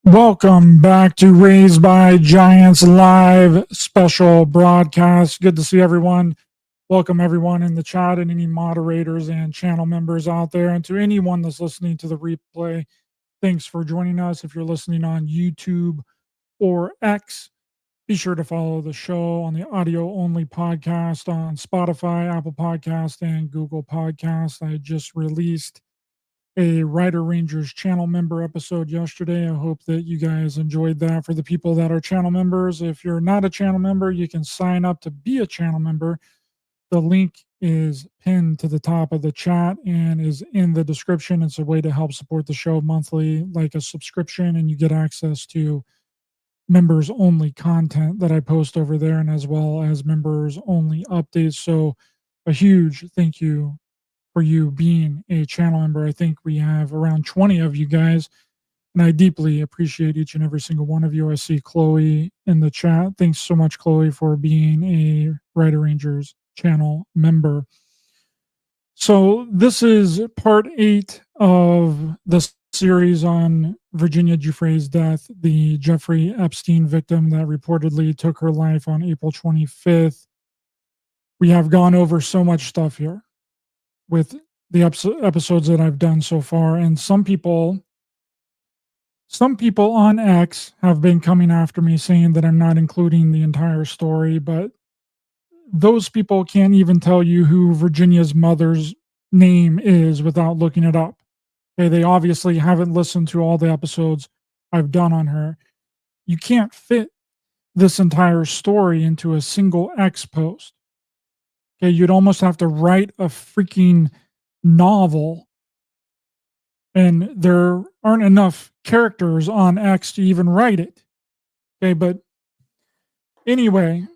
Welcome back to Raised by Giants live special broadcast. Good to see everyone. Welcome everyone in the chat and any moderators and channel members out there. And to anyone that's listening to the replay, thanks for joining us. If you're listening on YouTube or X, be sure to follow the show on the audio only podcast on Spotify, Apple Podcast, and Google Podcast. I just released a Ryder Rangers channel member episode yesterday. I hope that you guys enjoyed that. For the people that are channel members, if you're not a channel member, you can sign up to be a channel member. The link is pinned to the top of the chat and is in the description. It's a way to help support the show monthly, like a subscription, and you get access to members only content that I post over there, and as well as members only updates. So a huge thank you for you being a channel member. I think we have around 20 of you guys, and I deeply appreciate each and every single one of you. I see Chloe in the chat. Thanks so much, Chloe, for being a Ryder Rangers channel member. So this is part 8 of the series on Virginia Giuffre's death, the Jeffrey Epstein victim that reportedly took her life on April 25th. We have gone over so much stuff here with the episodes that I've done so far, and some people on X have been coming after me saying that I'm not including the entire story, but those people can't even tell you who Virginia's mother's name is without looking it up. Okay, they obviously haven't listened to all the episodes I've done on her. You can't fit this entire story into a single X post. Okay, you'd almost have to write a freaking novel, and there aren't enough characters on X to even write it. Okay, but anyway,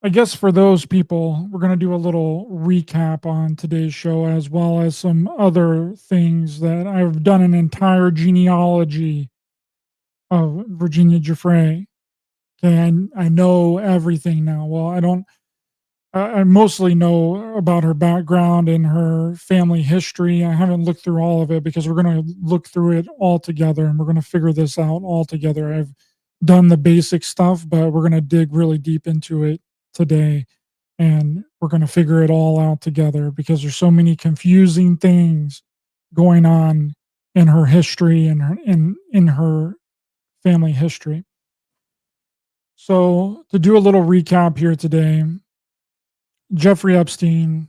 I guess for those people, we're going to do a little recap on today's show, as well as some other things that I've done an entire genealogy of Virginia Giuffre. Okay, I know everything now. Well, I mostly know about her background and her family history. I haven't looked through all of it because we're going to look through it all together and we're going to figure this out all together. I've done the basic stuff, but we're going to dig really deep into it today, and we're going to figure it all out together because there's so many confusing things going on in her history and in her family history. So to do a little recap here today, Jeffrey Epstein,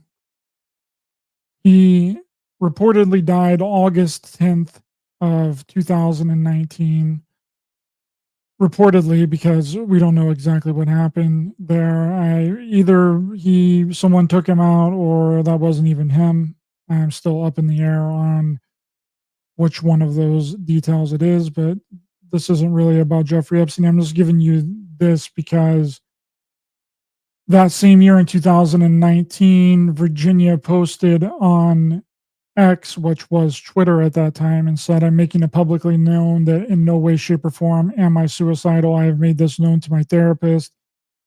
he reportedly died August 10th of 2019. Reportedly, because we don't know exactly what happened there. Either someone took him out, or that wasn't even him. I'm still up in the air on which one of those details it is, but this isn't really about Jeffrey Epstein. I'm just giving you this because that same year in 2019, Virginia posted on X, which was Twitter at that time, and said, "I'm making it publicly known that in no way, shape, or form am I suicidal. I have made this known to my therapist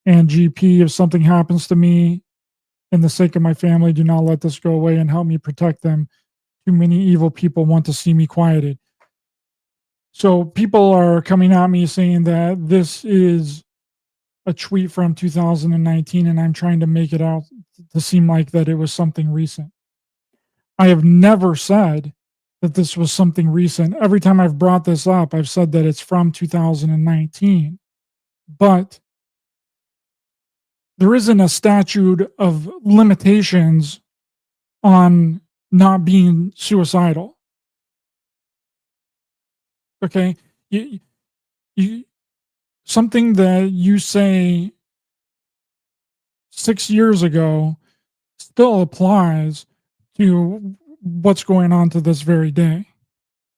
and GP. If something happens to me, in the sake of my family, do not let this go away and help me protect them. Too many evil people want to see me quieted." So people are coming at me saying that this is a tweet from 2019, and I'm trying to make it out to seem like that it was something recent. I have never said that this was something recent. Every time I've brought this up, I've said that it's from 2019. But there isn't a statute of limitations on not being suicidal. Okay? Something that you say 6 years ago still applies to what's going on to this very day.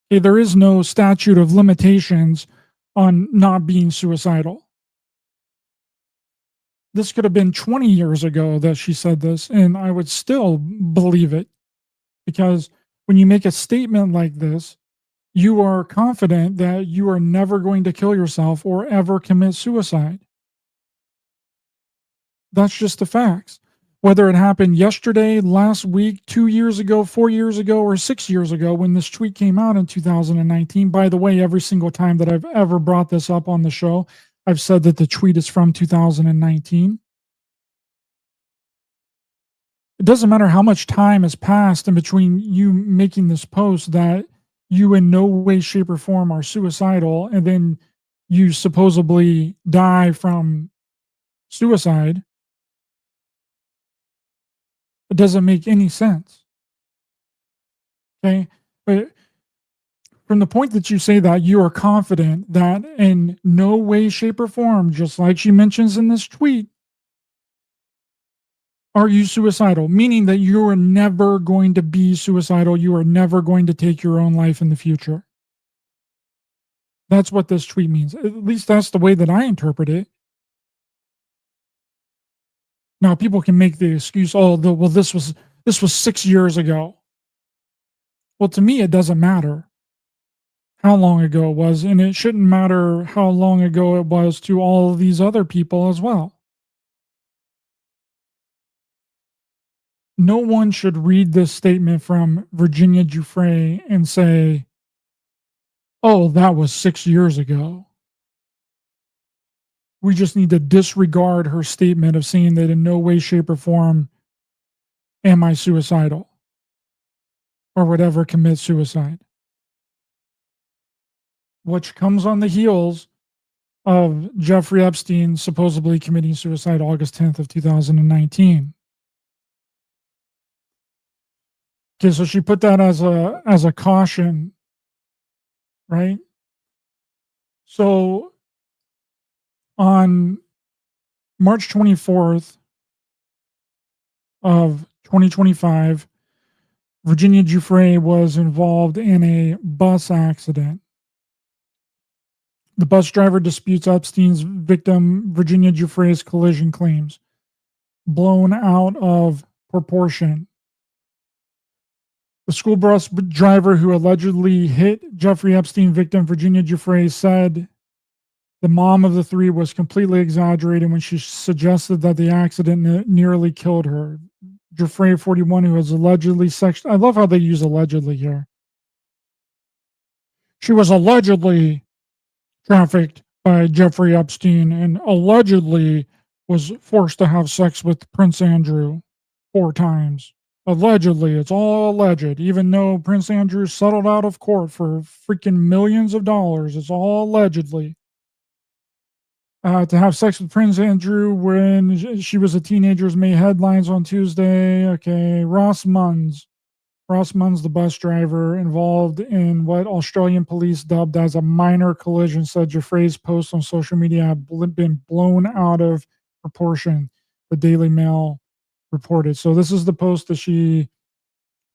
Okay, there is no statute of limitations on not being suicidal. This could have been 20 years ago that she said this, and I would still believe it, because when you make a statement like this, you are confident that you are never going to kill yourself or ever commit suicide. That's just the facts. Whether it happened yesterday, last week, 2 years ago, 4 years ago, or 6 years ago when this tweet came out in 2019. By the way, every single time that I've ever brought this up on the show, I've said that the tweet is from 2019. It doesn't matter how much time has passed in between you making this post that you in no way, shape, or form are suicidal, and then you supposedly die from suicide. It doesn't make any sense. Okay. But from the point that you say that, you are confident that in no way, shape, or form, just like she mentions in this tweet, are you suicidal, meaning that you are never going to be suicidal. You are never going to take your own life in the future. That's what this tweet means. At least that's the way that I interpret it. Now, people can make the excuse, oh, well, this was 6 years ago. Well, to me, it doesn't matter how long ago it was, and it shouldn't matter how long ago it was to all of these other people as well. No one should read this statement from Virginia Giuffre and say, oh, that was 6 years ago. We just need to disregard her statement of saying that in no way, shape, or form am I suicidal or would ever commit suicide. Which comes on the heels of Jeffrey Epstein supposedly committing suicide August 10th of 2019. Okay, so she put that as a caution, right? So on March 24th of 2025, Virginia Giuffre was involved in a bus accident. The bus driver disputes Epstein's victim, Virginia Giuffre's collision claims, blown out of proportion. The school bus driver who allegedly hit Jeffrey Epstein victim, Virginia Giuffre, said the mom of the three was completely exaggerating when she suggested that the accident nearly killed her. Giuffre, 41, who was allegedly I love how they use allegedly here. She was allegedly trafficked by Jeffrey Epstein and allegedly was forced to have sex with Prince Andrew 4 times. Allegedly, it's all alleged. Even though Prince Andrew settled out of court for freaking millions of dollars, it's all allegedly. To have sex with Prince Andrew when she was a teenager made headlines on Tuesday. Okay, Ross Munns, the bus driver involved in what Australian police dubbed as a minor collision, said Giuffre's posts on social media have been blown out of proportion, the Daily Mail reported. So this is the post that she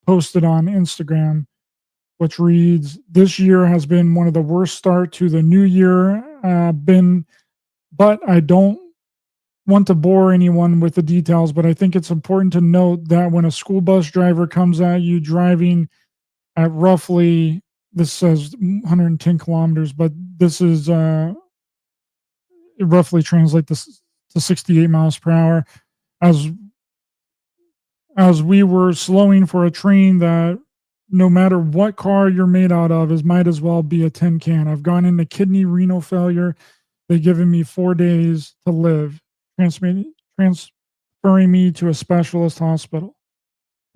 posted on Instagram, which reads, "This year has been one of the worst start to the new year. But I don't want to bore anyone with the details, but I think it's important to note that when a school bus driver comes at you driving at roughly, this says 110 kilometers, but this is, it roughly translates this to 68 miles per hour, as we were slowing for a train that no matter what car you're made out of, it might as well be a tin can. I've gone into kidney renal failure. They've given me 4 days to live, transferring me to a specialist hospital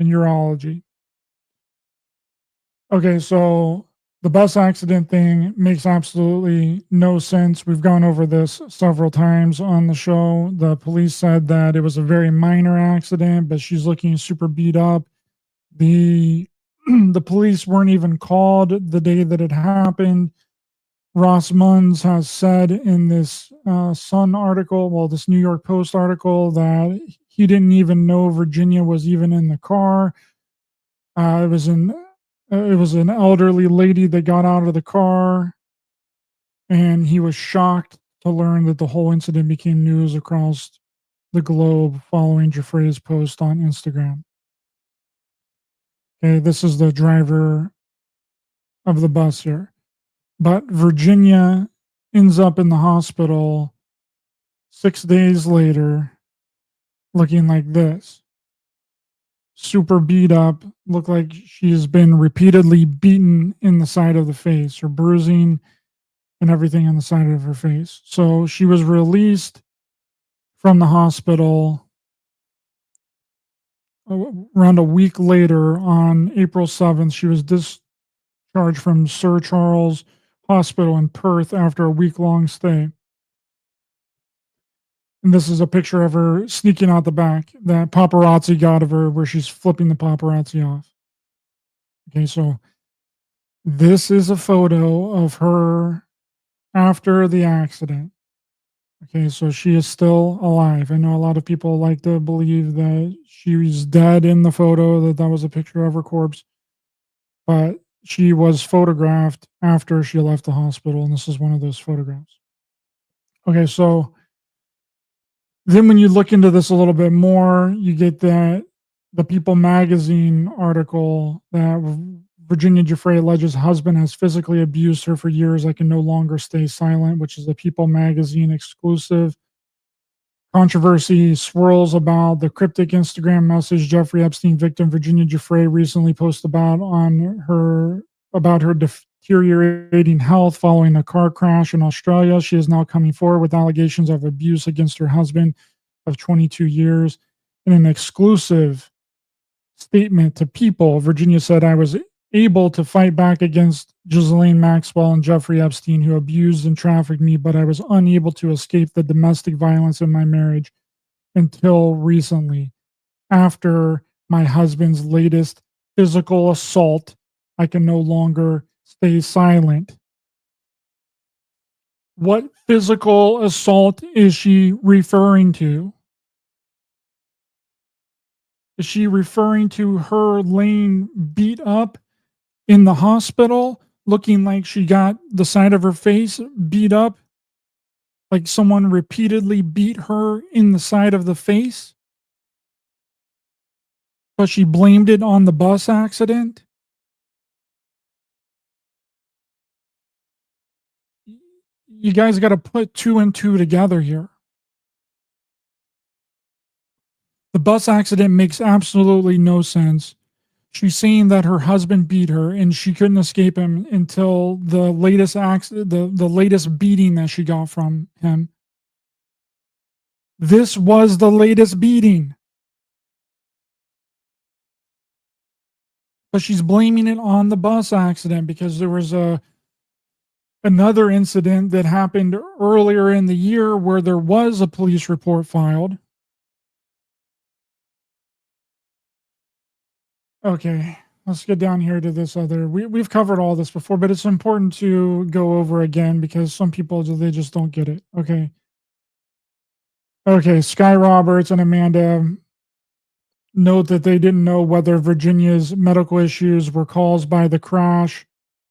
in urology." Okay, so the bus accident thing makes absolutely no sense. We've gone over this several times on the show. The police said that it was a very minor accident, but she's looking super beat up. The police weren't even called the day that it happened. Ross Munns has said in this Sun article, well, this New York Post article, that he didn't even know Virginia was even in the car. It was an elderly lady that got out of the car, and he was shocked to learn that the whole incident became news across the globe following Giuffre's post on Instagram. Okay, this is the driver of the bus here. But Virginia ends up in the hospital 6 days later looking like this. super beat up, looked like she has been repeatedly beaten in the side of the face, or bruising and everything on the side of her face. So she was released from the hospital around a week later on April 7th. She was discharged from Sir Charles Hospital in Perth after a week-long stay. And this is a picture of her sneaking out the back that paparazzi got of her, where she's flipping the paparazzi off. Okay, so this is a photo of her after the accident. Okay, so she is still alive. I know a lot of people like to believe that she was dead in the photo, that was a picture of her corpse, but she was photographed after she left the hospital, and this is one of those photographs. Okay, so then when you look into this a little bit more, you get that the People magazine article that Virginia Giuffre alleges husband has physically abused her for years. I can no longer stay silent, which is a People magazine exclusive. Controversy swirls about the cryptic Instagram message Jeffrey Epstein victim Virginia Giuffre recently posted about her deteriorating health following a car crash in Australia. She is now coming forward with allegations of abuse against her husband of 22 years. In an exclusive statement to People, Virginia said, "I was able to fight back against Ghislaine Maxwell and Jeffrey Epstein, who abused and trafficked me, but I was unable to escape the domestic violence in my marriage until recently. After my husband's latest physical assault, I can no longer stay silent." What physical assault is she referring to? Is she referring to her laying beat up in the hospital, looking like she got the side of her face beat up, like someone repeatedly beat her in the side of the face, but she blamed it on the bus accident? You guys got to put two and two together here. The bus accident makes absolutely no sense. She's saying that her husband beat her and she couldn't escape him until the latest the latest beating that she got from him. This was the latest beating. But she's blaming it on the bus accident because there was another incident that happened earlier in the year where there was a police report filed. Okay, let's get down here to this other. We've covered all this before, but it's important to go over again because some people they just don't get it. Okay. Okay, Sky Roberts and Amanda note that they didn't know whether Virginia's medical issues were caused by the crash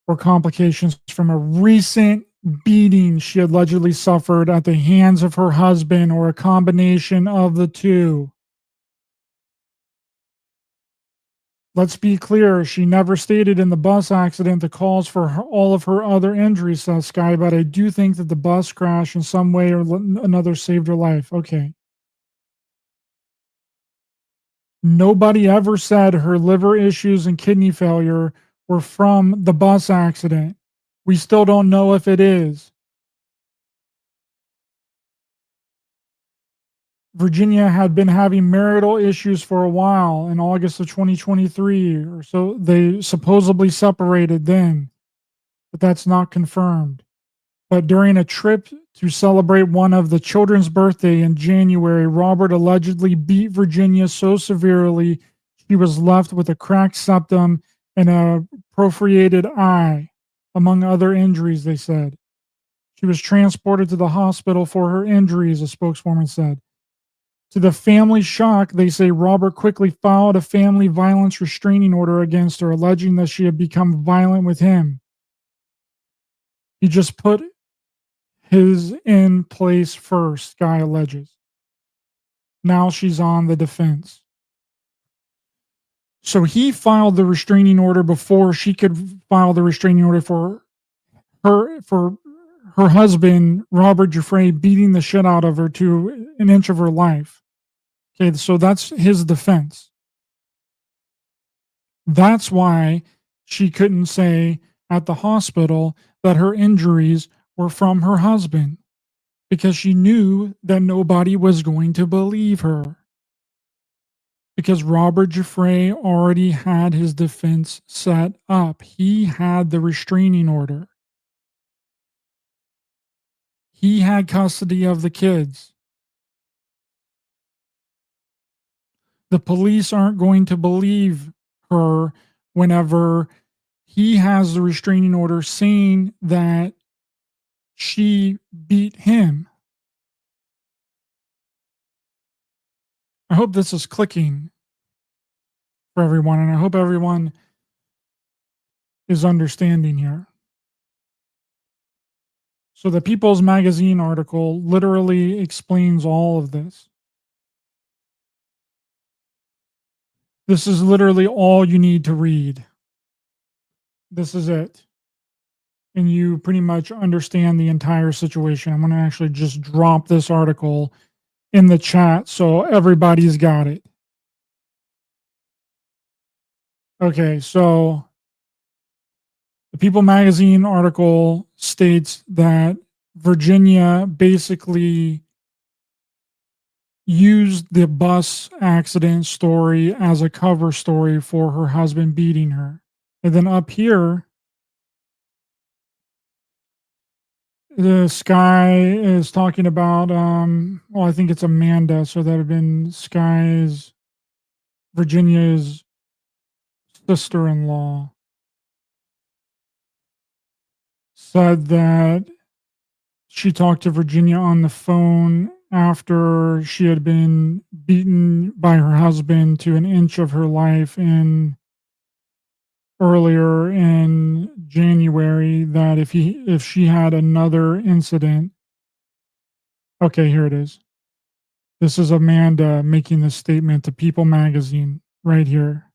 or complications from a recent beating she allegedly suffered at the hands of her husband, or a combination of the two. Let's be clear, she never stated in the bus accident the cause for all of her other injuries, says Sky, but I do think that the bus crash in some way or another saved her life. Okay. Nobody ever said her liver issues and kidney failure were from the bus accident. We still don't know if it is. Virginia had been having marital issues for a while. In August of 2023 or so, they supposedly separated then, but that's not confirmed. But during a trip to celebrate one of the children's birthday in January, Robert allegedly beat Virginia so severely she was left with a cracked septum and a perforated eye, among other injuries, they said. She was transported to the hospital for her injuries, a spokeswoman said. To the family's shock, they say Robert quickly filed a family violence restraining order against her, alleging that she had become violent with him. He just put his in place first, Sky alleges. Now she's on the defense. So he filed the restraining order before she could file the restraining order for her husband, Robert Giuffre, beating the shit out of her to an inch of her life. Okay, so that's his defense. That's why she couldn't say at the hospital that her injuries were from her husband, because she knew that nobody was going to believe her. Because Robert Giuffre already had his defense set up. He had the restraining order. He had custody of the kids. The police aren't going to believe her whenever he has the restraining order saying that she beat him. I hope this is clicking for everyone, and I hope everyone is understanding here. So, the People's Magazine article literally explains all of this. This is literally all you need to read. This is it. And you pretty much understand the entire situation. I'm going to actually just drop this article in the chat so everybody's got it. Okay, so the People Magazine article states that Virginia basically used the bus accident story as a cover story for her husband beating her. And then up here, the Sky is talking about, well, I think it's Amanda. So that would have been Sky's, Virginia's sister in law, said that she talked to Virginia on the phone after she had been beaten by her husband to an inch of her life earlier in January, that if she had another incident. Okay, here it is. This is Amanda making this statement to People Magazine right here.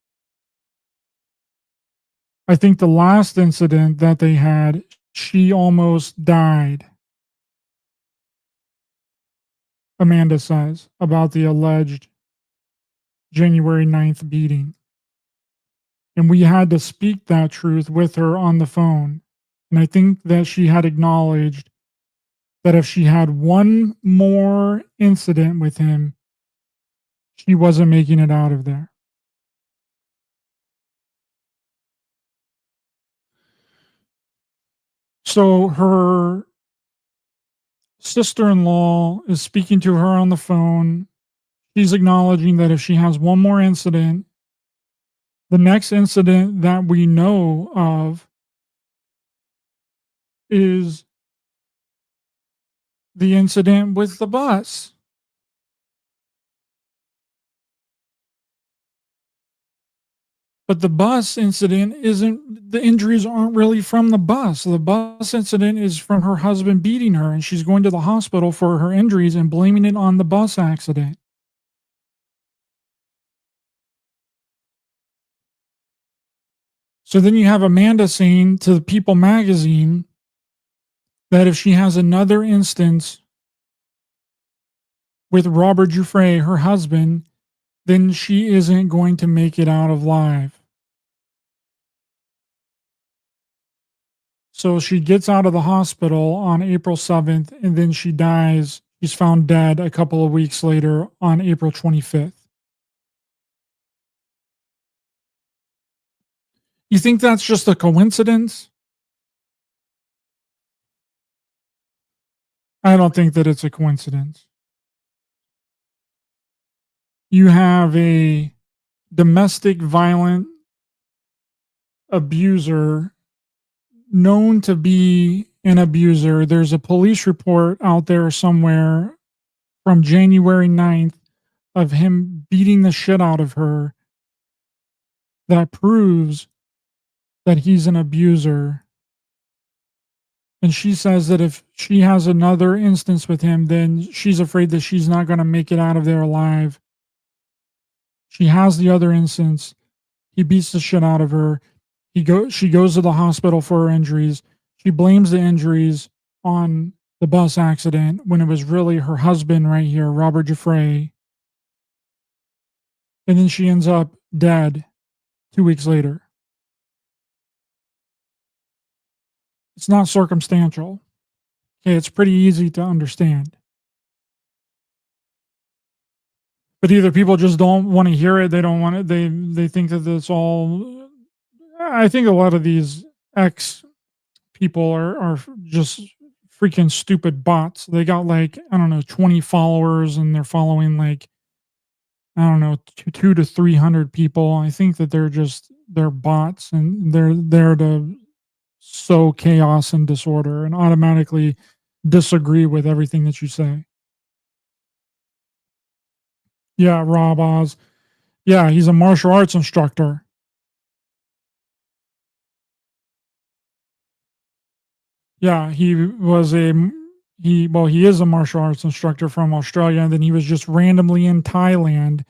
I think the last incident that they had, she almost died. Amanda says about the alleged January 9th beating. And we had to speak that truth with her on the phone. And I think that she had acknowledged that if she had one more incident with him, she wasn't making it out of there. So her sister in law is speaking to her on the phone. She's acknowledging that if she has one more incident, the next incident that we know of is the incident with the bus. But the bus incident isn't, the injuries aren't really from the bus. The bus incident is from her husband beating her, and she's going to the hospital for her injuries and blaming it on the bus accident. So then you have Amanda saying to the People Magazine that if she has another instance with Robert Giuffre, her husband, then she isn't going to make it out alive. So she gets out of the hospital on April 7th, and then she dies. She's found dead a couple of weeks later on April 25th. You think that's just a coincidence? I don't think that it's a coincidence. You have a domestic violent abuser known to be an abuser. There's a police report out there somewhere from January 9th of him beating the shit out of her that proves that he's an abuser. And she says that if she has another instance with him, then she's afraid that she's not going to make it out of there alive. She has the other instance. He beats the shit out of her. She goes to the hospital for her injuries. She blames the injuries on the bus accident when it was really her husband right here, Robert Giuffre. And then she ends up dead. 2 weeks later. It's not circumstantial. Okay, it's pretty easy to understand. But either people just don't want to hear it, they don't want it, they think that it's all. I think a lot of these ex people are just freaking stupid bots. They got like, I don't know, 20 followers and they're following like, I don't know, two to 300 people. I think that they're bots and they're there to sow chaos and disorder and automatically disagree with everything that you say. Yeah, Rob Oz. Yeah, he's a martial arts instructor. Yeah, he is a martial arts instructor from Australia, and then he was just randomly in Thailand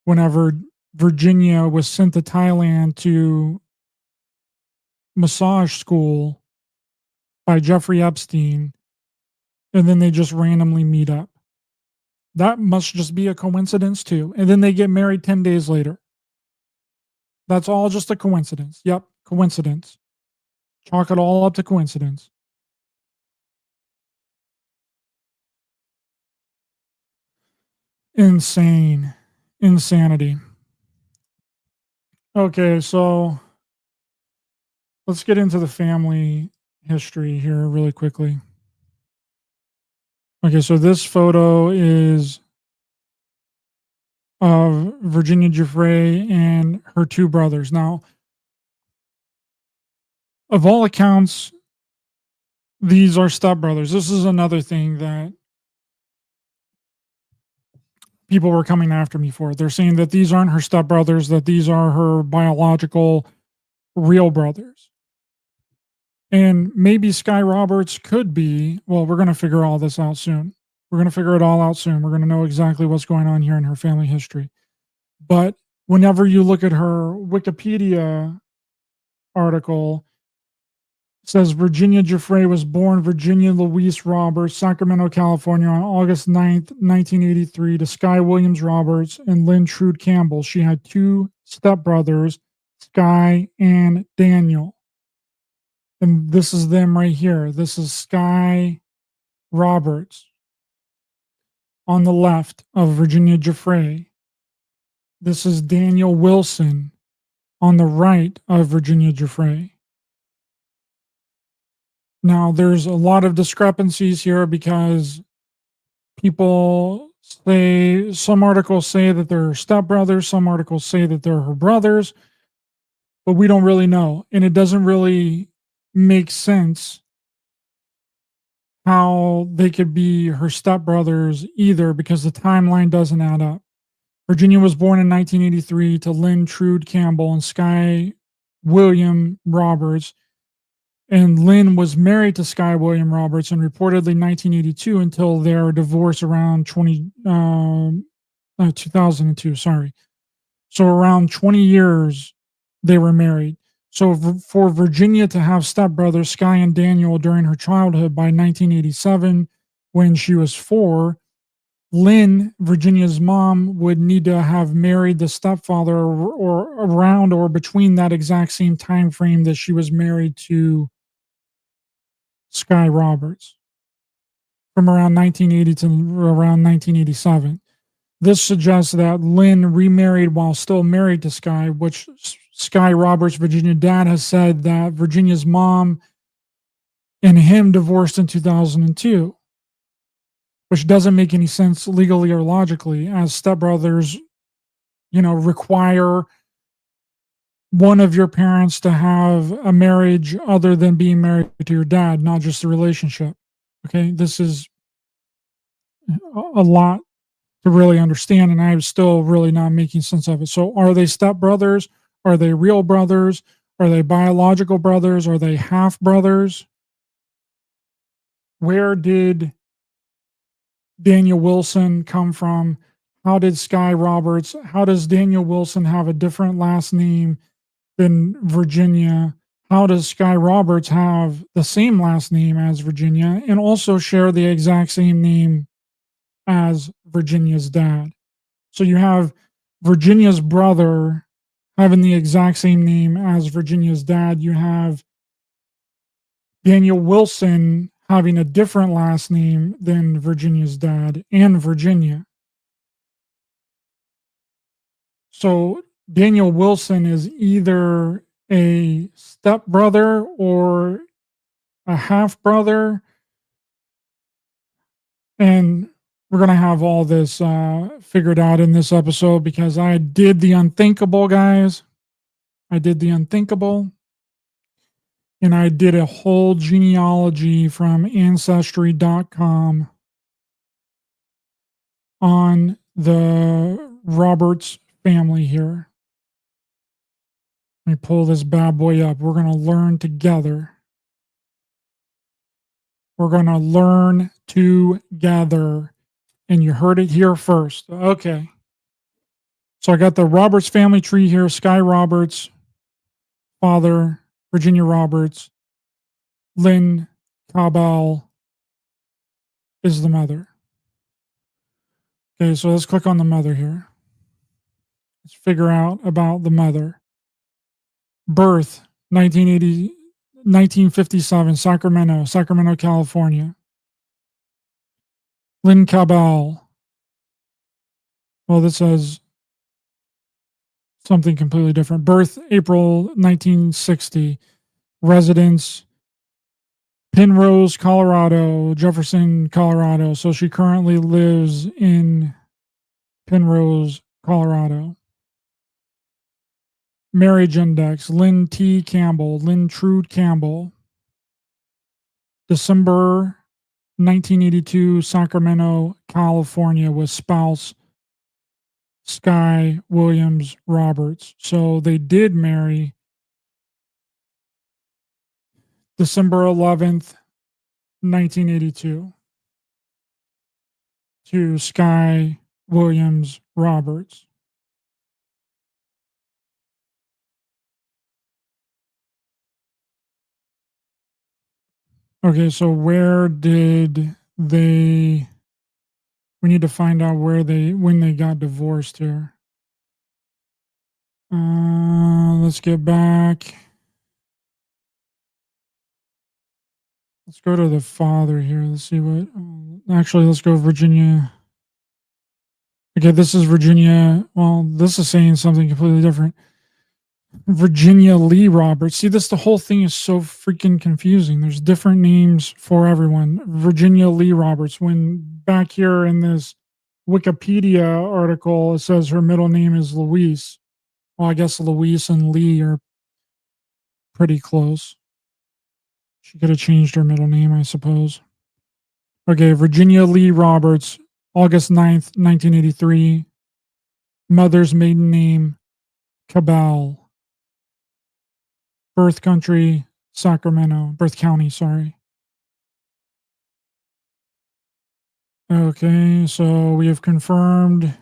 whenever Virginia was sent to Thailand to massage school by Jeffrey Epstein, and then they just randomly meet up. That must just be a coincidence too. And then they get married 10 days later. That's all just a coincidence. Yep, coincidence. Chalk it all up to coincidence. Insane. Insanity. Okay, so let's get into the family history here really quickly. Okay, so this photo is of Virginia Giuffre and her two brothers. Now, of all accounts, these are stepbrothers. This is another thing that people were coming after me for. They're saying that these aren't her stepbrothers, that these are her biological real brothers. And maybe Sky Roberts could be, well, we're going to figure all this out soon. We're going to figure it all out soon. We're going to know exactly what's going on here in her family history. But whenever you look at her Wikipedia article, it says Virginia Giuffre was born Virginia Louise Roberts, Sacramento, California on August 9th, 1983 to Sky Williams Roberts and Lynn Trude Campbell. She had two stepbrothers, Sky and Daniel. And this is them right here. This is Sky Roberts on the left of Virginia Giuffre. This is Daniel Wilson on the right of Virginia Giuffre. Now, there's a lot of discrepancies here because people say, some articles say that they're stepbrothers, some articles say that they're her brothers, but we don't really know. And it doesn't really make sense how they could be her stepbrothers either because the timeline doesn't add up. Virginia was born in 1983 to Lynn Trude Campbell and Sky William Roberts. And Lynn was married to Sky William Roberts and reportedly 1982 until their divorce around 2002. Sorry. So around 20 years they were married. So for Virginia to have stepbrothers Sky and Daniel during her childhood by 1987, when she was 4, Lynn, Virginia's mom, would need to have married the stepfather or around or between that exact same time frame that she was married to Sky Roberts, from around 1980 to around 1987. This suggests that Lynn remarried while still married to Sky, which Sky Roberts' Virginia dad has said that Virginia's mom and him divorced in 2002, which doesn't make any sense legally or logically, as stepbrothers, require one of your parents to have a marriage other than being married to your dad, not just a relationship. Okay, this is a lot to really understand, and I'm still really not making sense of it. So, are they stepbrothers? Are they real brothers? Are they biological brothers? Are they half brothers? Where did Daniel Wilson come from? How did Sky Roberts? How does Daniel Wilson have a different last name than Virginia? How does Sky Roberts have the same last name as Virginia and also share the exact same name as Virginia's dad? So you have Virginia's brother having the exact same name as Virginia's dad. You have Daniel Wilson having a different last name than Virginia's dad and Virginia. So Daniel Wilson is either a stepbrother or a half brother. And we're going to have all this figured out in this episode because I did the unthinkable, guys. I did the unthinkable. And I did a whole genealogy from Ancestry.com on the Roberts family here. Let me pull this bad boy up. We're going to learn together. We're going to learn together. And you heard it here first. Okay. So I got the Roberts family tree here. Sky Roberts, father, Virginia Roberts, Lynn Cabell is the mother. Okay, so let's click on the mother here. Let's figure out about the mother. Birth, 1957, Sacramento, California. Lynn Cabell. Well, this says something completely different. Birth, April 1960. Residence, Penrose, Colorado, Jefferson, Colorado. So she currently lives in Penrose, Colorado. Marriage index, Lynn T. Campbell, Lynn Trude Campbell. December 1982, Sacramento, California, with spouse Sky Williams Roberts. So they did marry December 11th, 1982 to Sky Williams Roberts. Okay, so where did they, we need to find out when they got divorced here. Let's get back. Let's go to the father here. Let's see what, actually, let's go Virginia. Okay, this is Virginia. Well, this is saying something completely different. Virginia Lee Roberts. See, the whole thing is so freaking confusing. There's different names for everyone. Virginia Lee Roberts. When back here in this Wikipedia article, it says her middle name is Louise. Well, I guess Louise and Lee are pretty close. She could have changed her middle name, I suppose. Okay, Virginia Lee Roberts, August 9th, 1983. Mother's maiden name, Cabell. Birth country, Sacramento. Birth county, sorry. Okay, so we have confirmed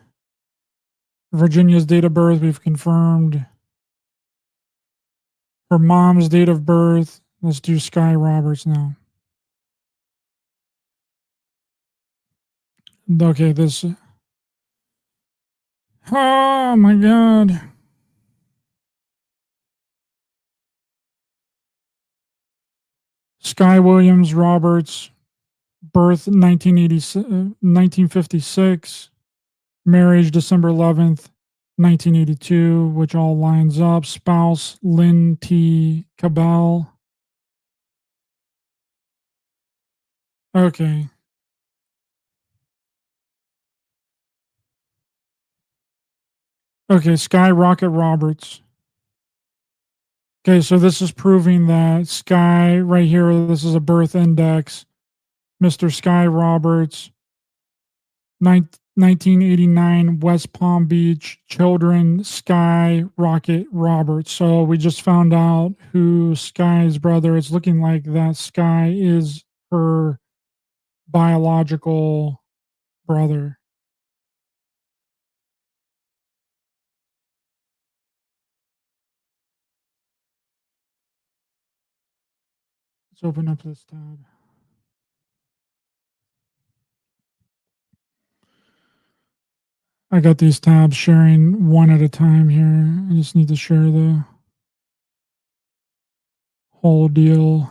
Virginia's date of birth. We've confirmed her mom's date of birth. Let's do Sky Roberts now. Okay, this. Oh my God. Sky Williams Roberts, birth 1956, marriage December 11th, 1982, which all lines up. Spouse Lynn T. Cabell. Okay. Okay, Sky Rocket Roberts. Okay, so this is proving that Sky, right here, this is a birth index. Mr. Sky Roberts, 1989, West Palm Beach, children, Sky Rocket Roberts. So we just found out who Sky's brother is. Looking like that Sky is her biological brother. Let's open up this tab. I got these tabs sharing one at a time here. I just need to share the whole deal.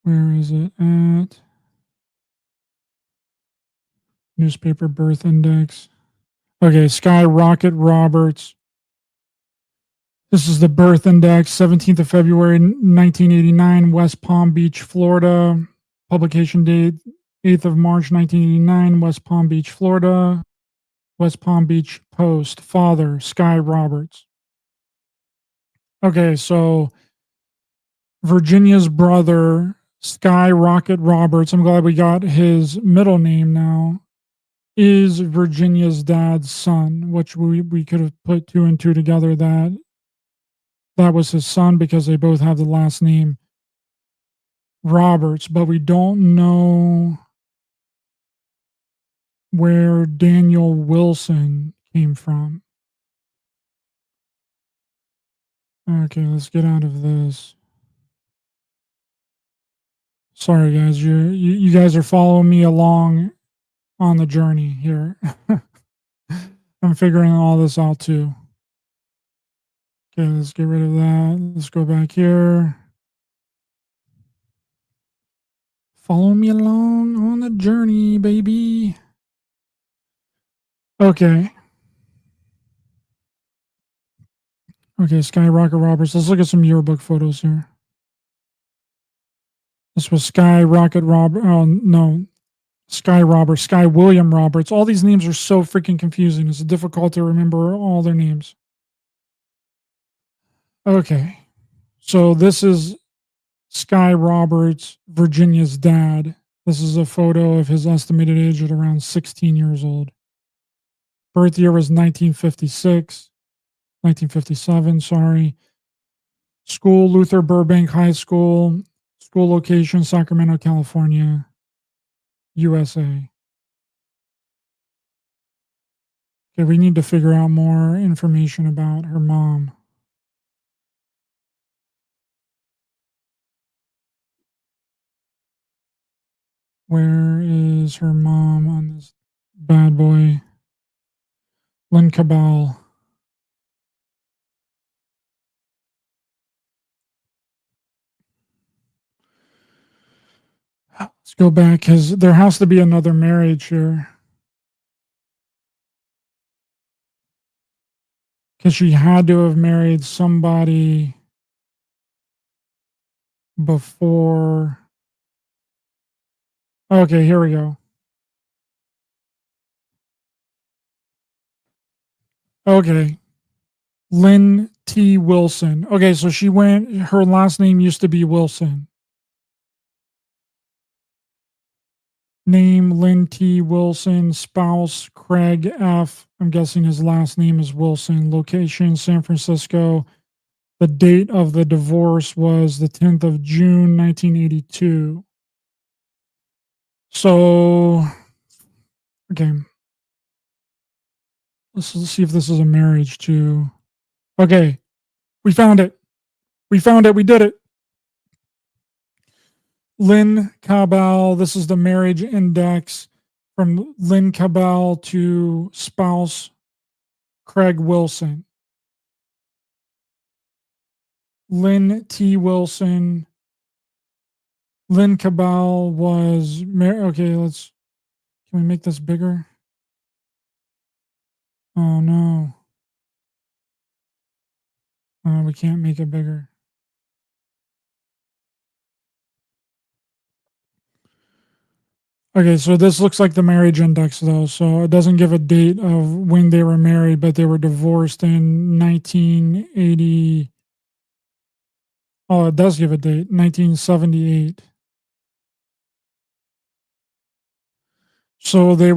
Where is it at? Newspaper birth index. Okay, Skyrocket Roberts. This is the birth index, 17th of February, 1989, West Palm Beach, Florida. Publication date, 8th of March, 1989, West Palm Beach, Florida. West Palm Beach Post. Father, Sky Roberts. Okay, so Virginia's brother, Sky Rocket Roberts, I'm glad we got his middle name now, is Virginia's dad's son, which we could have put two and two together that was his son because they both have the last name Roberts, but we don't know where Daniel Wilson came from. Okay, let's get out of this. Sorry, guys, you guys are following me along on the journey here. I'm figuring all this out too. Okay, let's get rid of that. Let's go back here. Follow me along on the journey, baby. Okay. Okay, Skyrocket Roberts. Let's look at some yearbook photos here. This was Skyrocket Robert. Oh, no. Sky Roberts, Sky William Roberts. All these names are so freaking confusing. It's difficult to remember all their names. Okay. So this is Sky Roberts, Virginia's dad. This is a photo of his estimated age at around 16 years old. Birth year was 1956, 1957, sorry. School, Luther Burbank High School. School location, Sacramento, California, USA. Okay, we need to figure out more information about her mom. Where is her mom on this bad boy? Lynn Cabal. Let's go back because there has to be another marriage here. Because she had to have married somebody before. Okay, here we go. Okay. Lynn T. Wilson. Okay, so her last name used to be Wilson. Name Lynn T. Wilson. Spouse Craig F. I'm guessing his last name is Wilson. Location San Francisco. The date of the divorce was the 10th of June, 1982. So, okay. Let's see if this is a marriage too. Okay. We found it. We found it. We did it. Lynn Cabal. This is the marriage index from Lynn Cabal to spouse Craig Wilson. Lynn T. Wilson. Lynn Cabal was married. Okay, can we make this bigger? Oh no. We can't make it bigger. Okay, so this looks like the marriage index though. So it doesn't give a date of when they were married, but they were divorced in 1980. Oh, it does give a date, 1978. So they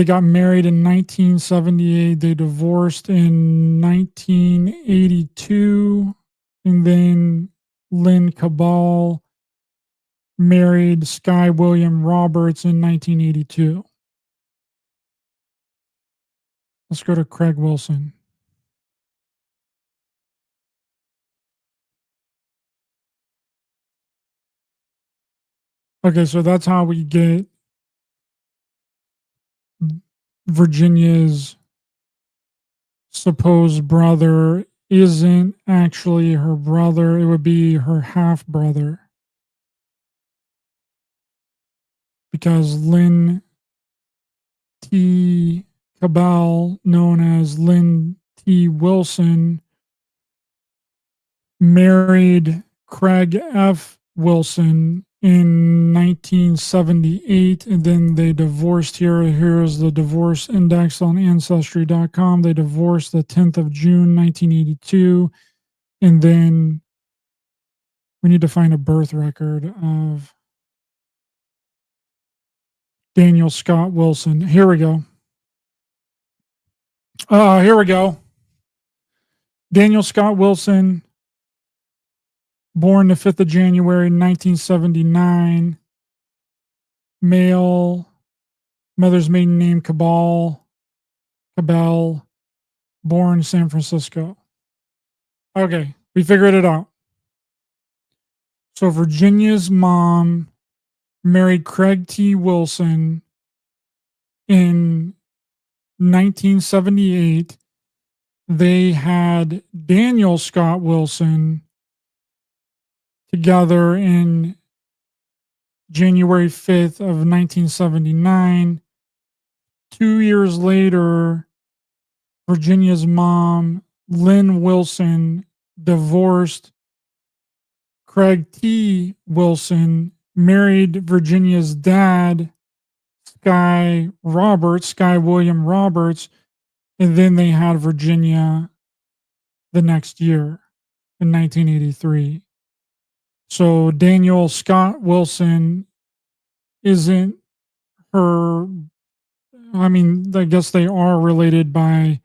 got married in 1978. They divorced in 1982, and then Lynn Cabal married Sky William Roberts in 1982. Let's go to Craig Wilson. Okay, so that's how we get Virginia's supposed brother isn't actually her brother. It would be her half brother. Because Lynn T. Cabell, known as Lynn T. Wilson, married Craig F. Wilson in 1978, and then they divorced. Here's the divorce index on Ancestry.com. They divorced the 10th of June, 1982, and then we need to find a birth record of Daniel Scott Wilson. Here we go. Here we go. Daniel Scott Wilson, born the 5th of January, 1979. Male, mother's maiden name Cabell, born San Francisco. Okay, we figured it out. So Virginia's mom married Craig T. Wilson in 1978. They had Daniel Scott Wilson together in January 5th of 1979. 2 years later, Virginia's mom, Lynn Wilson, divorced Craig T. Wilson, married Virginia's dad, Sky William Roberts, and then they had Virginia the next year in 1983. So Daniel Scott Wilson isn't her. I mean, I guess they are related by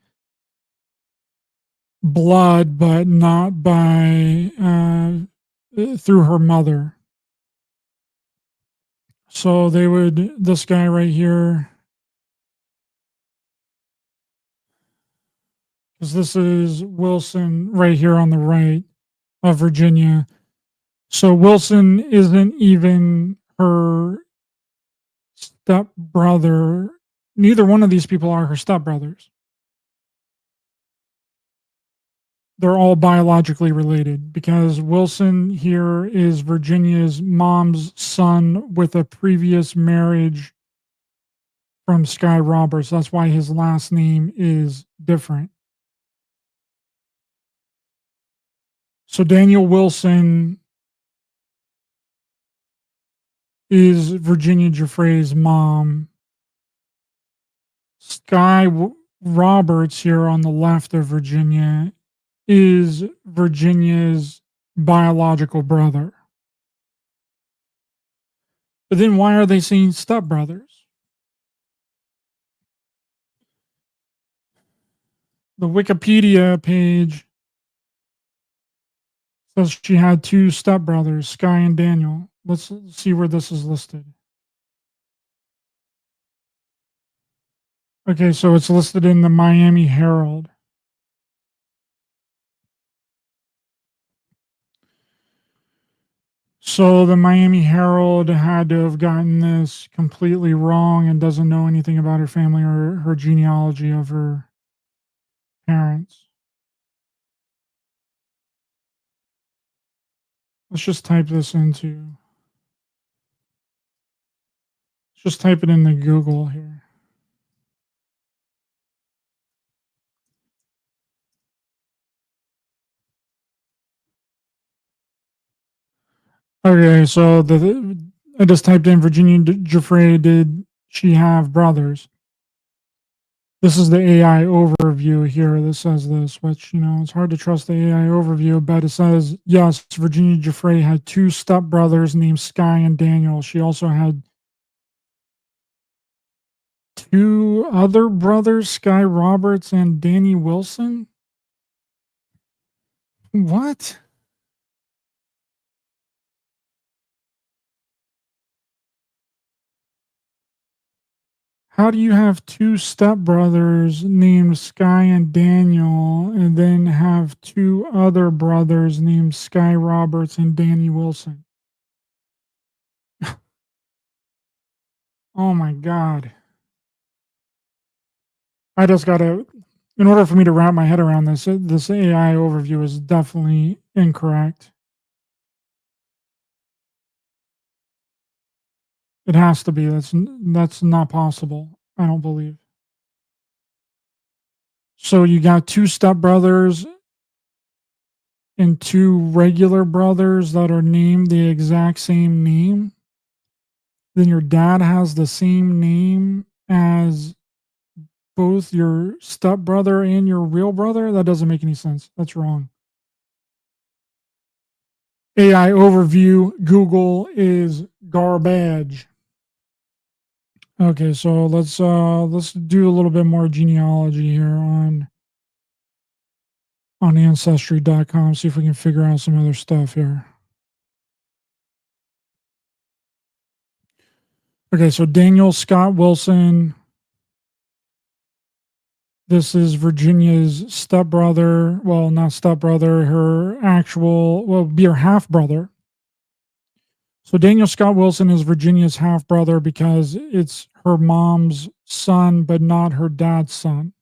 blood, but not by through her mother. So they would, this guy right here, because this is Wilson right here on the right of Virginia. So Wilson isn't even her stepbrother. Neither one of these people are her stepbrothers. They're all biologically related because Wilson here is Virginia's mom's son with a previous marriage from Sky Roberts. That's why his last name is different. So Daniel Wilson is Virginia Giuffre's mom. Sky Roberts here on the left of Virginia is Virginia's biological brother. But then why are they saying stepbrothers? The Wikipedia page says she had 2 stepbrothers, Sky and Daniel. Let's see where this is listed. Okay, so it's listed in the Miami Herald. So the Miami Herald had to have gotten this completely wrong and doesn't know anything about her family or her genealogy of her parents. Let's just type this into. Let's just type it into Google here. Okay, so I just typed in Virginia Giuffre. Did she have brothers? This is the AI overview here that says this, which, it's hard to trust the AI overview, but it says, yes, Virginia Giuffre had 2 stepbrothers named Sky and Daniel. She also had 2 other brothers, Sky Roberts and Danny Wilson. What? How do you have 2 stepbrothers named Sky and Daniel, and then have 2 other brothers named Sky Roberts and Danny Wilson? Oh my God. I just gotta, in order for me to wrap my head around this, this AI overview is definitely incorrect. It has to be. That's not possible. I don't believe. So you got two stepbrothers and two regular brothers that are named the exact same name. Then your dad has the same name as both your stepbrother and your real brother. That doesn't make any sense. That's wrong. AI overview, Google is garbage. Okay, so let's do a little bit more genealogy here on ancestry.com, see if we can figure out some other stuff here. Okay, so Daniel Scott Wilson. This is Virginia's stepbrother. Well, not stepbrother, her actual, well, be her half brother. So Daniel Scott Wilson is Virginia's half brother because it's her mom's son, but not her dad's son.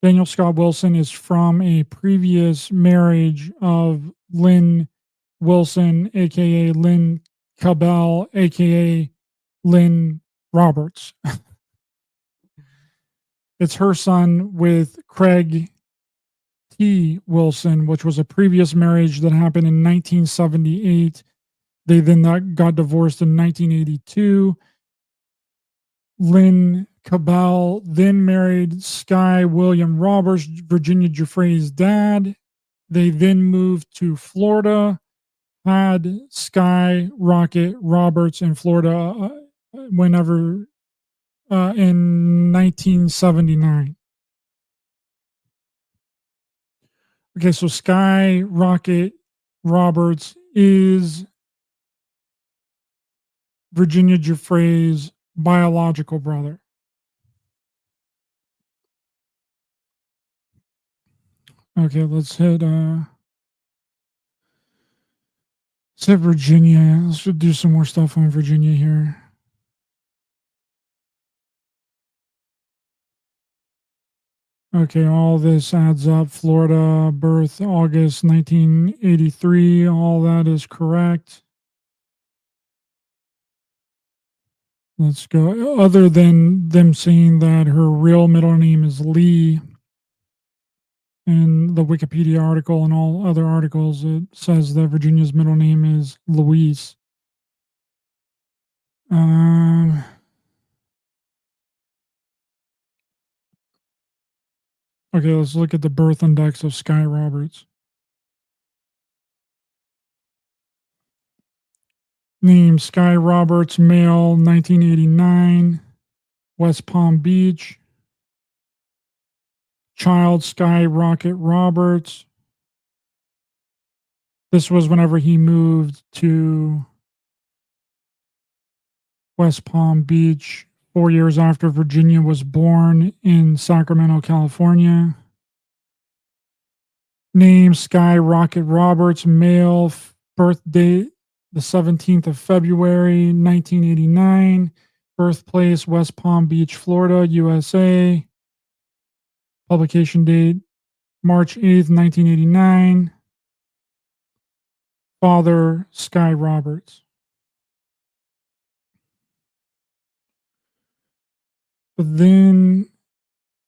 Daniel Scott Wilson is from a previous marriage of Lynn Wilson, aka Lynn Cabell, aka Lynn Roberts. It's her son with Craig T. Wilson, which was a previous marriage that happened in 1978. They then got divorced in 1982. Lynn Cabell then married Sky William Roberts, Virginia Giuffre's dad. They then moved to Florida, had Sky Rocket Roberts in Florida whenever in 1979. Okay, so Sky Rocket Roberts is Virginia Giuffre's biological brother. Okay, let's hit Virginia. Let's do some more stuff on Virginia here. Okay, all this adds up. Florida, birth August 1983. All that is correct. Let's go. Other than them saying that her real middle name is Lee, in the Wikipedia article and all other articles, it says that Virginia's middle name is Louise. Okay, let's look at the birth index of Sky Roberts. Name Sky Roberts, male, 1989, West Palm Beach. Child Sky Rocket Roberts. This was whenever he moved to West Palm Beach 4 years after Virginia was born in Sacramento, California. Name Sky Rocket Roberts, male, birth date the 17th of February, 1989. Birthplace, West Palm Beach, Florida, USA. Publication date, March 8th, 1989. Father, Sky Roberts. But then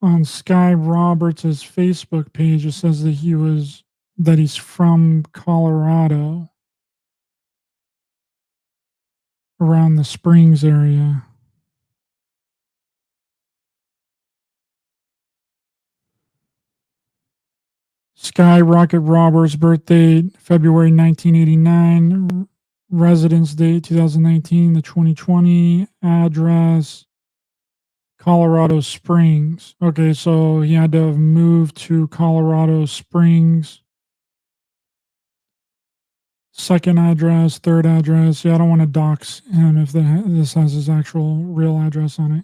on Sky Roberts' Facebook page, it says that he's from Colorado, around the Springs area. Sky Rocket Roberts, birth date February 1989, residence date 2019 to 2020, address Colorado Springs. Okay, so he had to have moved to Colorado Springs. Second address, third address. Yeah, I don't want to dox him if this has his actual real address on it.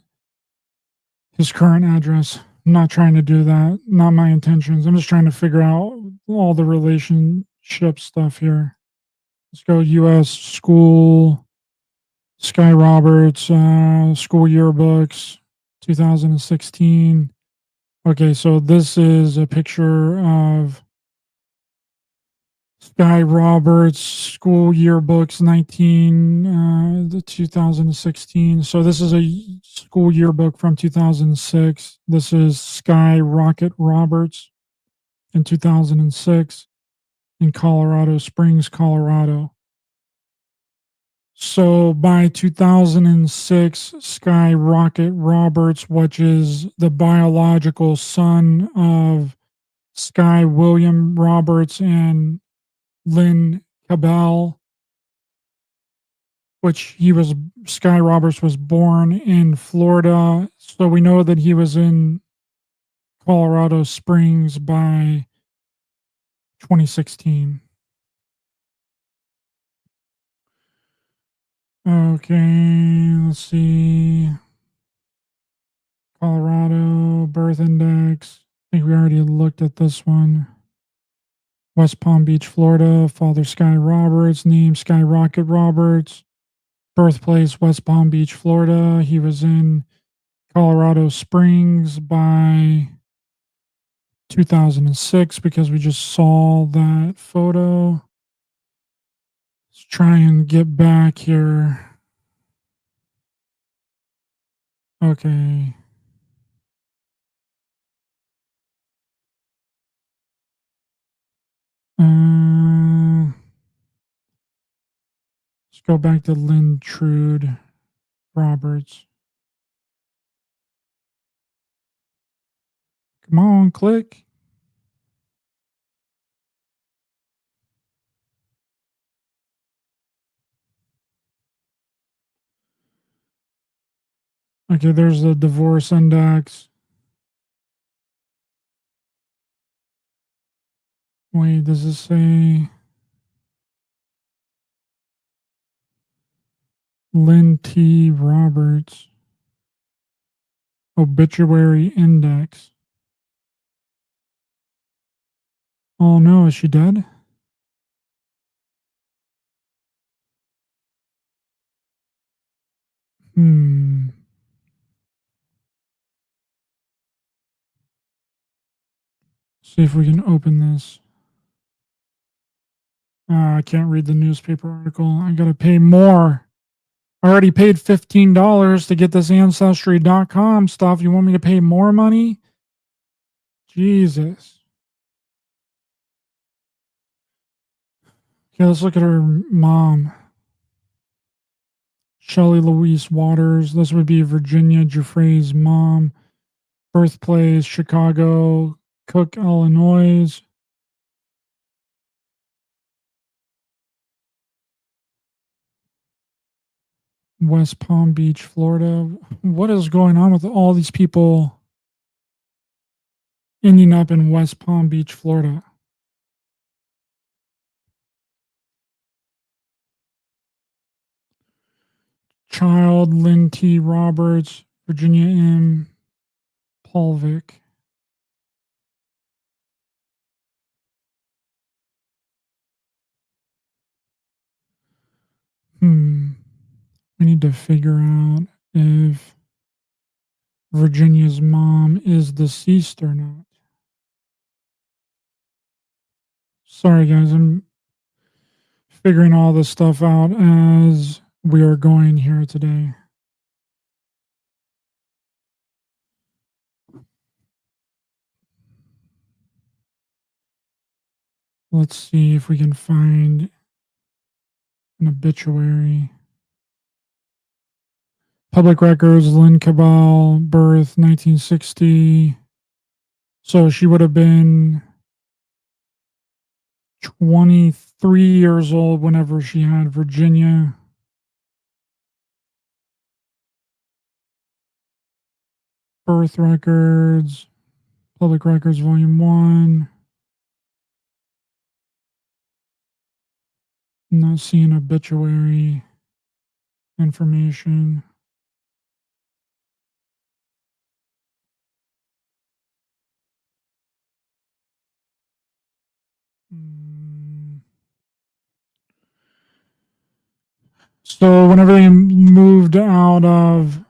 His current address. I'm not trying to do that. Not my intentions. I'm just trying to figure out all the relationship stuff here. Let's go U.S. school, Sky Roberts, school yearbooks, 2016. Okay, so this is a picture of Sky Roberts school yearbooks, the 2016. So this is a school yearbook from 2006. This is Sky Rocket Roberts in 2006 in Colorado Springs, Colorado. So by 2006, Sky Rocket Roberts, which is the biological son of Sky William Roberts and Lynn Cabell, which Sky Roberts was born in Florida. So we know that he was in Colorado Springs by 2016. Okay, let's see. Colorado birth index. I think we already looked at this one. West Palm Beach, Florida. Father Sky Roberts. Name Sky Rocket Roberts. Birthplace West Palm Beach, Florida. He was in Colorado Springs by 2006 because we just saw that photo. Let's try and get back here. Okay. Let's go back to Lynn Trude Roberts. Come on, click. Okay, there's the divorce index. Wait, does it say Lynn T. Roberts? Obituary index. Oh no, is she dead? See if we can open this. I can't read the newspaper article. I gotta pay more. I already paid $15 to get this Ancestry.com stuff. You want me to pay more money? Jesus. Okay, let's look at her mom. Shelley Louise Waters. This would be Virginia Giuffre's mom. Birthplace, Chicago, Cook, Illinois. West Palm Beach, Florida. What is going on with all these people ending up in West Palm Beach, Florida? Child, Lynn T. Roberts, Virginia M. Polvick. We need to figure out if Virginia's mom is deceased or not. Sorry, guys, I'm figuring all this stuff out as we are going here today. Let's see if we can find an obituary. Public records, Lynn Cabell, birth 1960. So she would have been 23 years old whenever she had Virginia. Birth records, public records, volume 1. Not seeing obituary information. So whenever they moved out of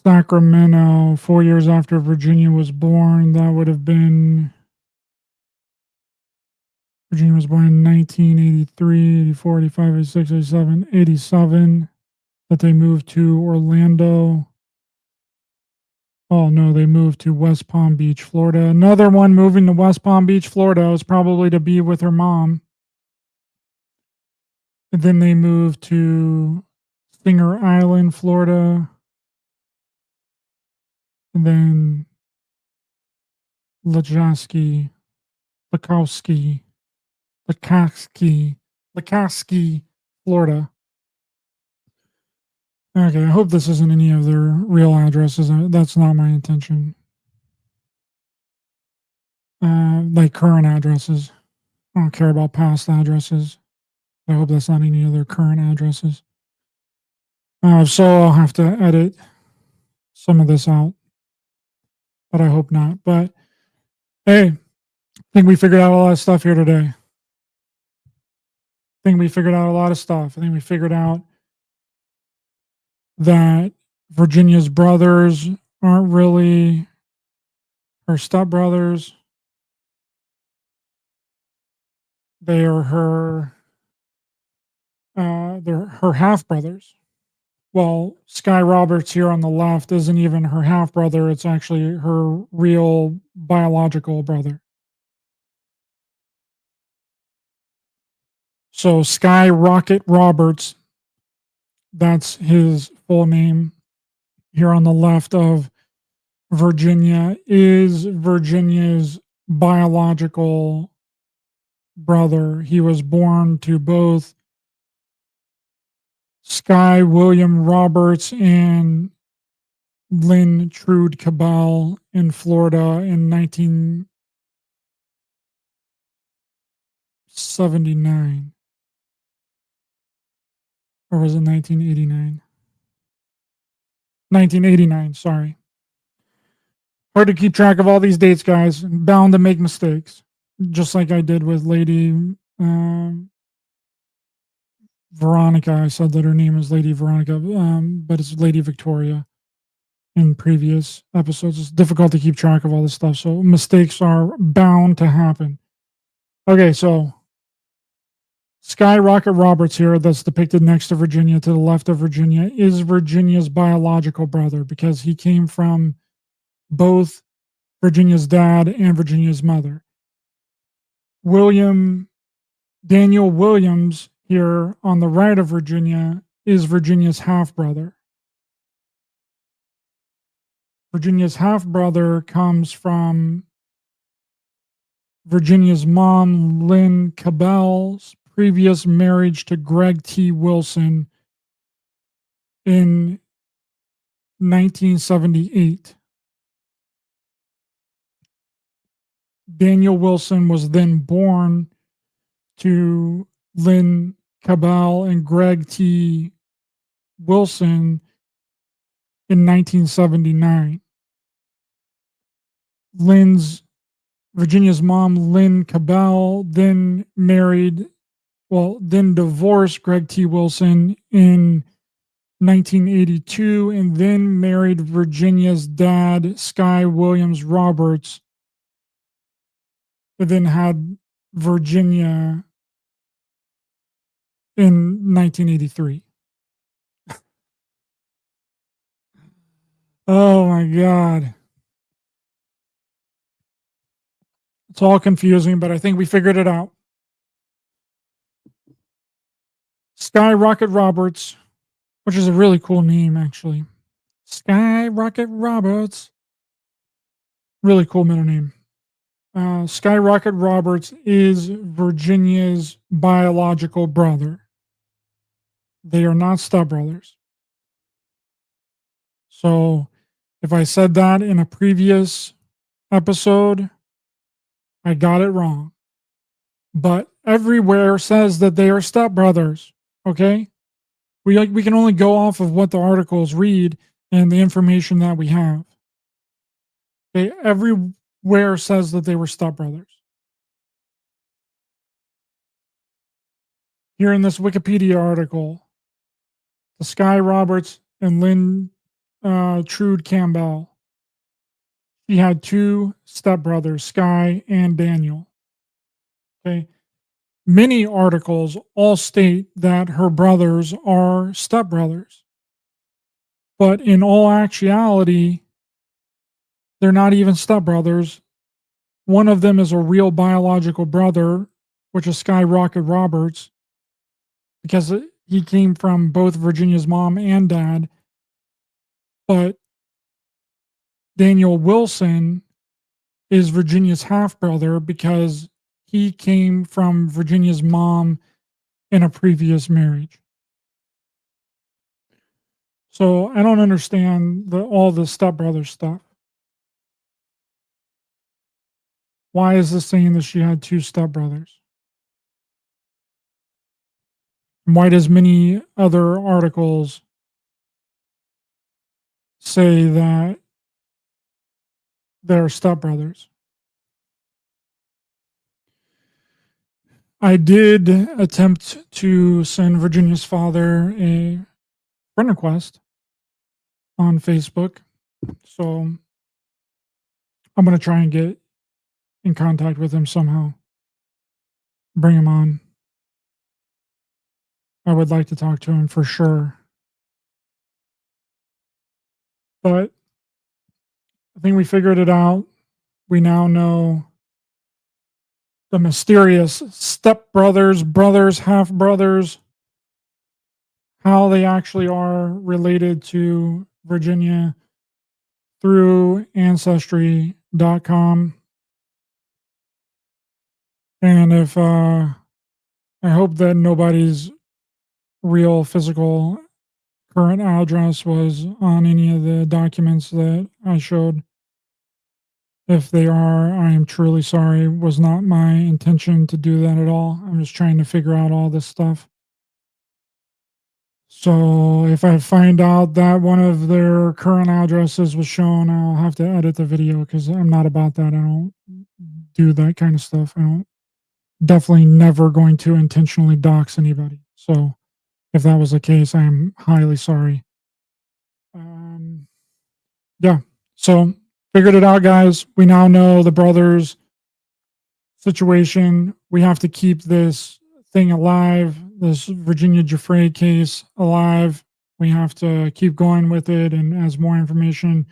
Sacramento, 4 years after Virginia was born. That would have been Virginia was born in 1983, 84, 85, 86, 87, 87. That they moved to Orlando. Oh no, they moved to West Palm Beach, Florida. Another one moving to West Palm Beach, Florida was probably to be with her mom. And then they moved to Singer Island, Florida. And then Lajowski, Lakowski, Lakowski, Florida. Okay, I hope this isn't any of their real addresses. That's not my intention. Like current addresses. I don't care about past addresses. I hope that's not any of their current addresses. So I'll have to edit some of this out. But I hope not. But hey, I think we figured out a lot of stuff here today. I think we figured out that Virginia's brothers aren't really her stepbrothers. They are they're her half brothers. Well, Sky Roberts here on the left isn't even her half brother. It's actually her real biological brother. So Sky Rocket Roberts, that's his full name here on the left of Virginia, is Virginia's biological brother. He was born to both Sky William Roberts and Lynn Trude Cabell in Florida in 1979. Or was it 1989? 1989, sorry. Hard to keep track of all these dates, guys. I'm bound to make mistakes, just like I did with Lady Veronica. I said that her name is Lady Veronica, but it's Lady Victoria in previous episodes. It's difficult to keep track of all this stuff, so mistakes are bound to happen. Okay, so Skyrocket Roberts here, that's depicted next to Virginia, to the left of Virginia, is Virginia's biological brother because he came from both Virginia's dad and Virginia's mother. Daniel Williams here on the right of Virginia is Virginia's half brother. Virginia's half brother comes from Virginia's mom, Lynn Cabell's previous marriage to Greg T. Wilson in 1978. Daniel Wilson was then born to Lynn Cabell and Greg T. Wilson in 1979. Virginia's mom, Lynn Cabell, then divorced Greg T. Wilson in 1982 and then married Virginia's dad, Sky Williams Roberts, but then had Virginia in 1983. Oh my God. It's all confusing, but I think we figured it out. Skyrocket Roberts, which is a really cool name, actually. Skyrocket Roberts. Really cool middle name. Skyrocket Roberts is Virginia's biological brother. They are not stepbrothers. So if I said that in a previous episode, I got it wrong. But everywhere says that they are stepbrothers. Okay? We can only go off of what the articles read and the information that we have. Okay, everywhere says that they were stepbrothers. Here in this Wikipedia article, the Sky Roberts and Lynn Trude Campbell. She had two stepbrothers, Sky and Daniel. Okay. Many articles all state that her brothers are stepbrothers, but in all actuality, they're not even stepbrothers. One of them is a real biological brother, which is Skyrocket Roberts, because he came from both Virginia's mom and dad. But Daniel Wilson is Virginia's half brother because he came from Virginia's mom in a previous marriage. So I don't understand all the stepbrother stuff. Why is this saying that she had two stepbrothers? And why does many other articles say that they're stepbrothers? I did attempt to send Virginia's father a friend request on Facebook. So I'm going to try and get in contact with him somehow. Bring him on. I would like to talk to him for sure. But I think we figured it out. We now know the mysterious stepbrothers, brothers, half brothers, how they actually are related to Virginia through ancestry.com. And if I hope that nobody's real physical current address was on any of the documents that I showed. If they are, I am truly sorry. It was not my intention to do that at all. I'm just trying to figure out all this stuff. So if I find out that one of their current addresses was shown, I'll have to edit the video because I'm not about that. I don't do that kind of stuff. I don't definitely never going to intentionally dox anybody. So if that was the case, I am highly sorry. Yeah. So figured it out, guys. We now know the brothers situation. We have to keep this thing alive, this Virginia Giuffre case alive. We have to keep going with it, and as more information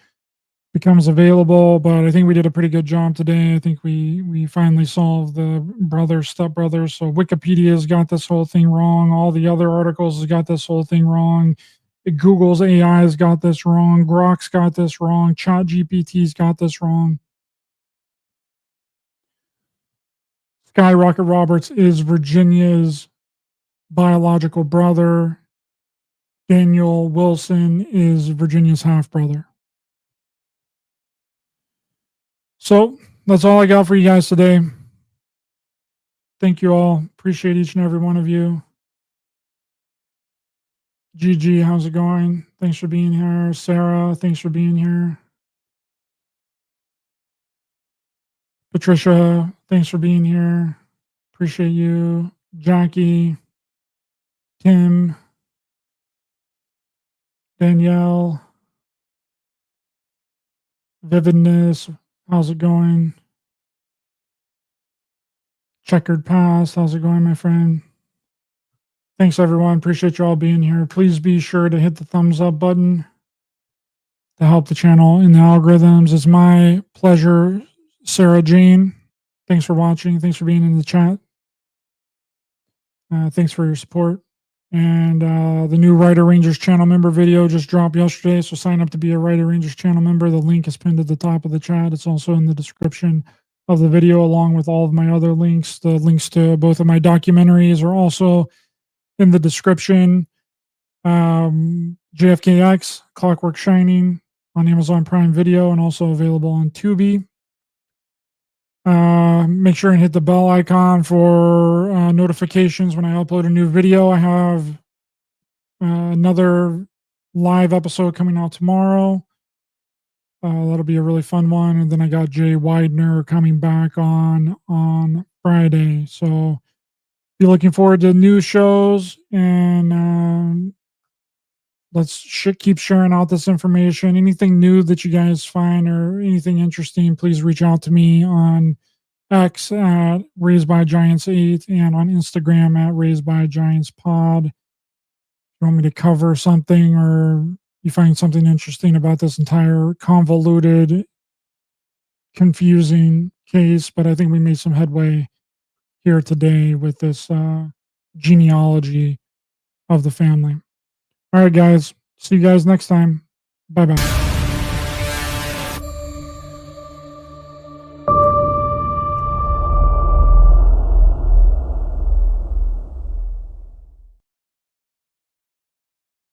becomes available. But I think we did a pretty good job today. I think we finally solved the brother stepbrothers. So Wikipedia's got this whole thing wrong. All the other articles has got this whole thing wrong. Google's AI has got this wrong. Grok's got this wrong. ChatGPT's got this wrong. Skyrocket Roberts is Virginia's biological brother. Daniel Wilson is Virginia's half brother. So that's all I got for you guys today. Thank you all. Appreciate each and every one of you. Gigi, how's it going? Thanks for being here. Sarah, thanks for being here. Patricia, thanks for being here. Appreciate you. Jackie, Tim, Danielle, Vividness, how's it going? Checkered Past, how's it going, my friend? Thanks, everyone. Appreciate you all being here. Please be sure to hit the thumbs up button to help the channel in the algorithms. It's my pleasure, Sarah Jane. Thanks for watching. Thanks for being in the chat. Thanks for your support. And the new Ryder Rangers channel member video just dropped yesterday. So sign up to be a Ryder Rangers channel member. The link is pinned at the top of the chat. It's also in the description of the video, along with all of my other links. The links to both of my documentaries are also in the description. JFKX, Clockwork Shining on Amazon Prime Video and also available on Tubi. Make sure and hit the bell icon for notifications when I upload a new video. I have another live episode coming out tomorrow. That'll be a really fun one. And then I got Jay Widener coming back on Friday. So be looking forward to new shows and keep sharing out this information. Anything new that you guys find or anything interesting, please reach out to me on X at Raised by Giants 8 and on Instagram at Raised by Giants Pod. If you want me to cover something or you find something interesting about this entire convoluted, confusing case, but I think we made some headway here today with this genealogy of the family. All right, guys. See you guys next time. Bye bye.